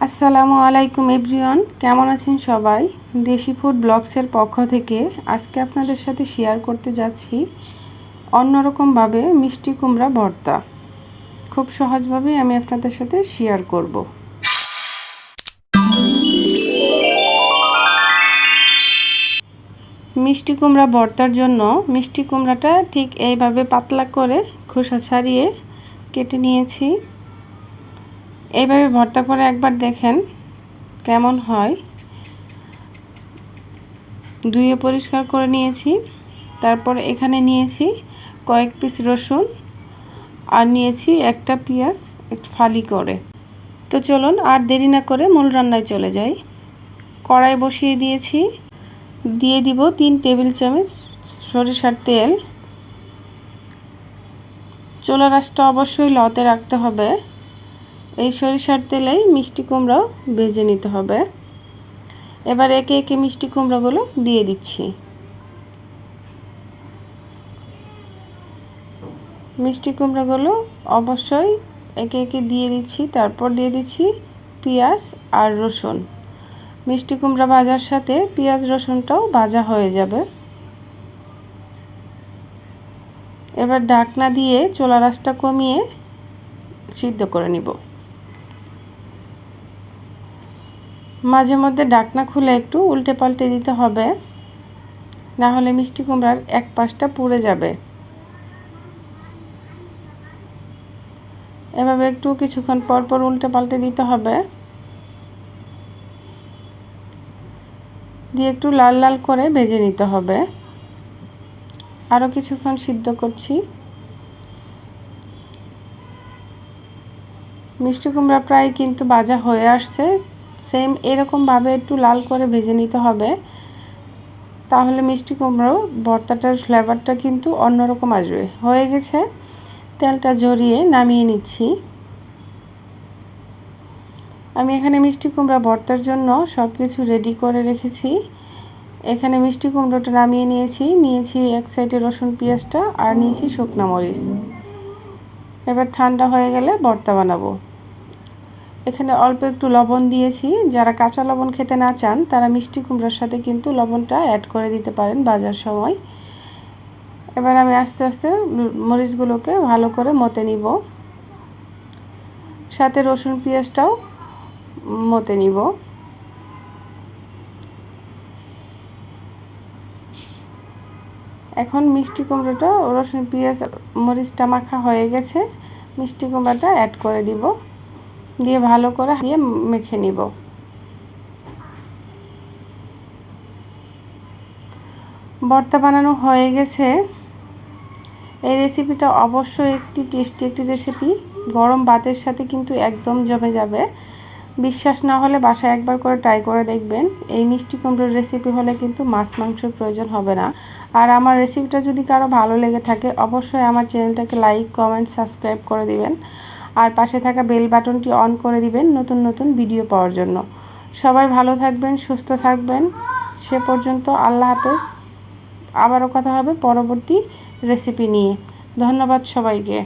আসসালামু আলাইকুম এভরিওয়ান, কেমন আছেন সবাই? দেশি ফুড ব্লগসের পক্ষ থেকে আজকে আপনাদের সাথে শেয়ার করতে যাচ্ছি অন্যরকমভাবে মিষ্টি কুমড়া ভর্তা। খুব সহজভাবে আমি আপনাদের সাথে শেয়ার করব। মিষ্টি কুমড়া ভর্তার জন্য মিষ্টি কুমড়াটা ঠিক এইভাবে পাতলা করে খোসা ছাড়িয়ে কেটে নিয়েছি। এইভাবে ভর্তা করে একবার দেখেন কেমন হয়। ধুয়ে পরিষ্কার করে নিয়েছি। তারপর এখানে নিয়েছি কয়েক পিস রসুন আর নিয়েছি একটা পেঁয়াজ একটু ফালি করে। তো চলুন আর দেরি না করে মূল রান্নায় চলে যাই। কড়াই বসিয়ে দিয়েছি, দিয়ে দিব 3 টেবিল চামচ সরিষার তেল। চুলার আঁচটা অবশ্যই লতে রাখতে হবে। এই সরিষার তেলেই মিষ্টি কুমড়া ভেজে নিতে হবে। এবার একে একে মিষ্টি কুমড়াগুলো দিয়ে দিচ্ছি। মিষ্টি কুমড়াগুলো অবশ্যই একে একে দিয়ে দিচ্ছি। তারপর দিয়ে দিচ্ছি পেঁয়াজ আর রসুন। মিষ্টি কুমড়া ভাজার সাথে পেঁয়াজ রসুনটাও ভাজা হয়ে যাবে। এবার ঢাকনা দিয়ে চুলার আঁচটা কমিয়ে সিদ্ধ করে নিব। মাঝে মধ্যে ঢাকনা খুলে একটু উল্টে পাল্টে দিতে হবে, না হলে মিষ্টি কুমড়ার এক পাশটা পুড়ে যাবে। এভাবে একটু কিছুক্ষণ পর পর উল্টে পাল্টে দিতে হবে। দিয়ে একটু লাল লাল করে ভেজে নিতে হবে। আরও কিছুক্ষণ সিদ্ধ করছি। মিষ্টি কুমড়া প্রায় কিন্তু ভাজা হয়ে আসছে। সেম এরকমভাবে একটু লাল করে ভেজে নিতে হবে, তাহলে মিষ্টি কুমড়ো ভর্তাটার ফ্লেভারটা কিন্তু অন্যরকম আসবে। হয়ে গেছে, তেলটা ঝরিয়ে নামিয়ে নিচ্ছি। আমি এখানে মিষ্টি কুমড়া ভর্তার জন্য সব কিছু রেডি করে রেখেছি। এখানে মিষ্টি কুমড়োটা নামিয়ে নিয়েছি এক সাইডে রসুন পেঁয়াজটা, আর নিয়েছি শুকনো মরিচ। এবার ঠান্ডা হয়ে গেলে ভর্তা বানাবো। এখানে অল্প একটু লবণ দিয়েছি। যারা কাঁচা লবণ খেতে না চান তারা মিষ্টি কুমড়োর সাথে কিন্তু লবণটা অ্যাড করে দিতে পারেন ভাজার সময়। এবার আমি আস্তে আস্তে মরিচগুলোকে ভালো করে মতে নিব, সাথে রসুন পেঁয়াজটাও মতে নিব। এখন মিষ্টি কুমড়োটা রসুন পেঁয়াজ মরিচটা মাখা হয়ে গেছে। মিষ্টি কুমড়াটা অ্যাড করে দিব, দিয়ে ভালো করে মেখে নিব। ভর্তা বানানো হয়ে গেছে। এই রেসিপিটা অবশ্যই একটি টেস্টি একটি রেসিপি। গরম ভাতের সাথে কিন্তু একদম জমে যাবে। বিশ্বাস না হলে বাসায় একবার করে ট্রাই করে দেখবেন। এই মিষ্টি কুমড়োর রেসিপি হলে কিন্তু মাছ মাংসর প্রয়োজন হবে না। আর আমার রেসিপিটা যদি কারো ভালো লেগে থাকে অবশ্যই আমার চ্যানেলটাকে লাইক কমেন্ট সাবস্ক্রাইব করে দিবেন, আর পাশে থাকা বেল বাটনটি অন করে দিবেন নতুন নতুন ভিডিও পাওয়ার জন্য। সবাই ভালো থাকবেন, সুস্থ থাকবেন। সে পর্যন্ত আল্লাহ হাফেজ। আবারও কথা হবে পরবর্তী রেসিপি নিয়ে। ধন্যবাদ সবাইকে।